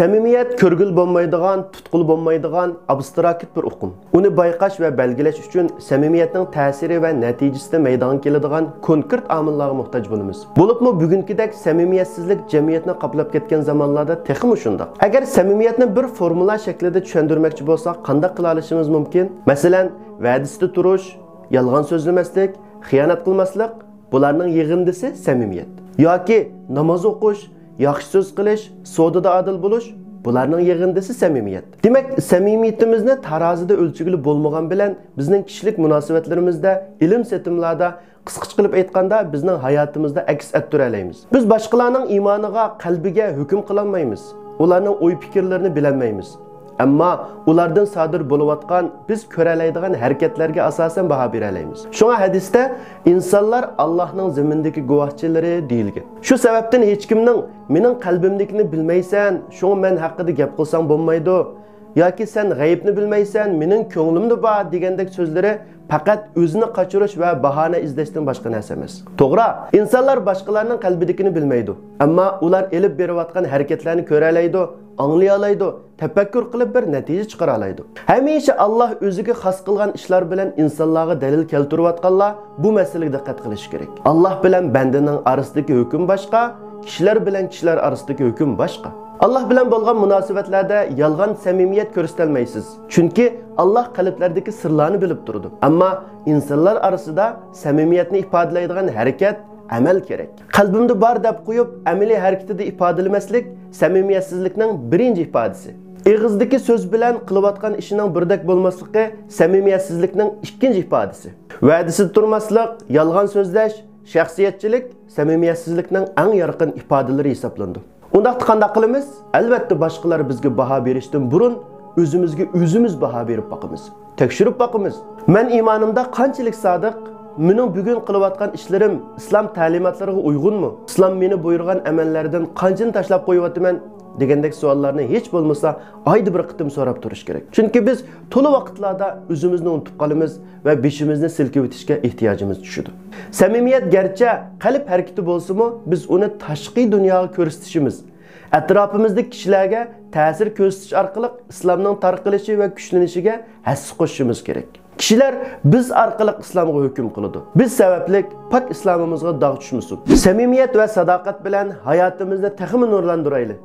Samimiyet körgül bo'lmaydigan, tutqul bo'lmaydigan abstrakt bir uqum. Uni bayqash va belgilash uchun samimiyatning ta'siri va natijasida maydonga keladigan konkret omillarga muhtoj bo'lamiz. Bo'libmi bugünkidek samimiyatsizlik jamiyatni qoplab ketgan zamonlarda texmi shundoq. Agar samimiyatni bir formula shaklida tushuntirmoqchi bo'lsak, qanday qila olishimiz mumkin? Masalan, va'dasida turish, yolg'on so'zlamaslik, xiyonat qilmaslik, bularning yig'indisi samimiyat. Yoki namoz o'qish, yaxshi so'z qilish, savdoda adil bo'lish, bularning yig'indisi samimiyat. Demak, samimiyatimizni tarozida o'lchigili bo'lmagan bilan bizning kishilik munosabatlarimizda, ilm setimlarda, qisqacha qilib aytganda bizning hayotimizda aks ettira olamiz. Biz boshqalarning iymoniga, qalbiga hukm qila olmaymiz. Ularning o'y-fikrlarini bilolmaymiz. Ammo ulardan sodir bo'layotgan biz ko'ralaydigan harakatlarga asosan baho bera olamiz. Shunga hadisda insonlar Allohning zimindagi guvohchilari deyilgan. Shu sababdan hech kimning mening qalbimdagini bilmaysan, shunga men haqida gap qilsang bo'lmaydi, yoki sen g'aybni bilmaysan, mening ko'nglimda bor degandek so'zlari faqat o'zini qochirish va bahona izlashdan boshqa narsa emas. To'g'ri, insonlar boshqalarning qalbidagini bilmaydi, ammo ular elib berayotgan harakatlarni ko'ra oladi, anglay oladi, tafakkur qilib bir natija chiqara oladi. Hamisha Alloh o'ziga xos qilgan ishlar bilan insonlarga dalil keltirayotganlar bu masalaga diqqat qilish kerak. Alloh bilan bandaning orasidagi hukm boshqa, kishilar bilan kishilar orasidagi hukm boshqa. Allah bilan bo'lgan munosabatlarda yolg'on samimiyat ko'rsatilmaysiz. Chunki Alloh qalblardagi sirlarni bilib turdi. Ammo insonlar orasida samimiyatni ifodalaydigan harakat, amal kerak. Qalbimda bor deb qo'yib, amaliy harakatda ifodalamaslik samimiyatsizlikning birinchi ifodasi. Og'izdagi so'z bilan qilayotgan ishining birdek bo'lmasligi samimiyatsizlikning ikkinchi ifodasi. Va'dasida turmaslik, yolg'on so'zlash, shaxsiyatchilik samimiyatsizlikning eng yorqin ifodalari hisoblandi. Undaqda qanday qilamiz? Albatta boshqalar bizga baho berishdan burun o'zimizga o'zimiz baho berib boqamiz. Tekshirib boqamiz. Men iymonimda qanchalik sodiq, mening bugun qilayotgan ishlarim islom ta'limotlariga uyg'unmi? Islom meni buyurgan amallardan qanchani tashlab qo'yapman degandek savollarni hech bo'lmasa oyda bir qitim so'rab turish kerak. Chunki biz to'la vaqtlarda o'zimizni unutib qolamiz va beshimizni silkib o'tishga ehtiyojimiz tushadi. Samimiyat garchi qalb harakati bo'lsa-mu, biz uni tashqi dunyoga ko'rsatishimiz, atrofimizdagi kishilarga ta'sir ko'rsatish orqali islomning tarqalishi va kuchlanishiga hassa qo'shishimiz kerak. Kishilar biz orqali islomga hukm qiladi. Biz sababli pok islomimizga dog' tushmasin. Samimiyat va sadoqat bilan hayotimizni texmi nurlantiraylik.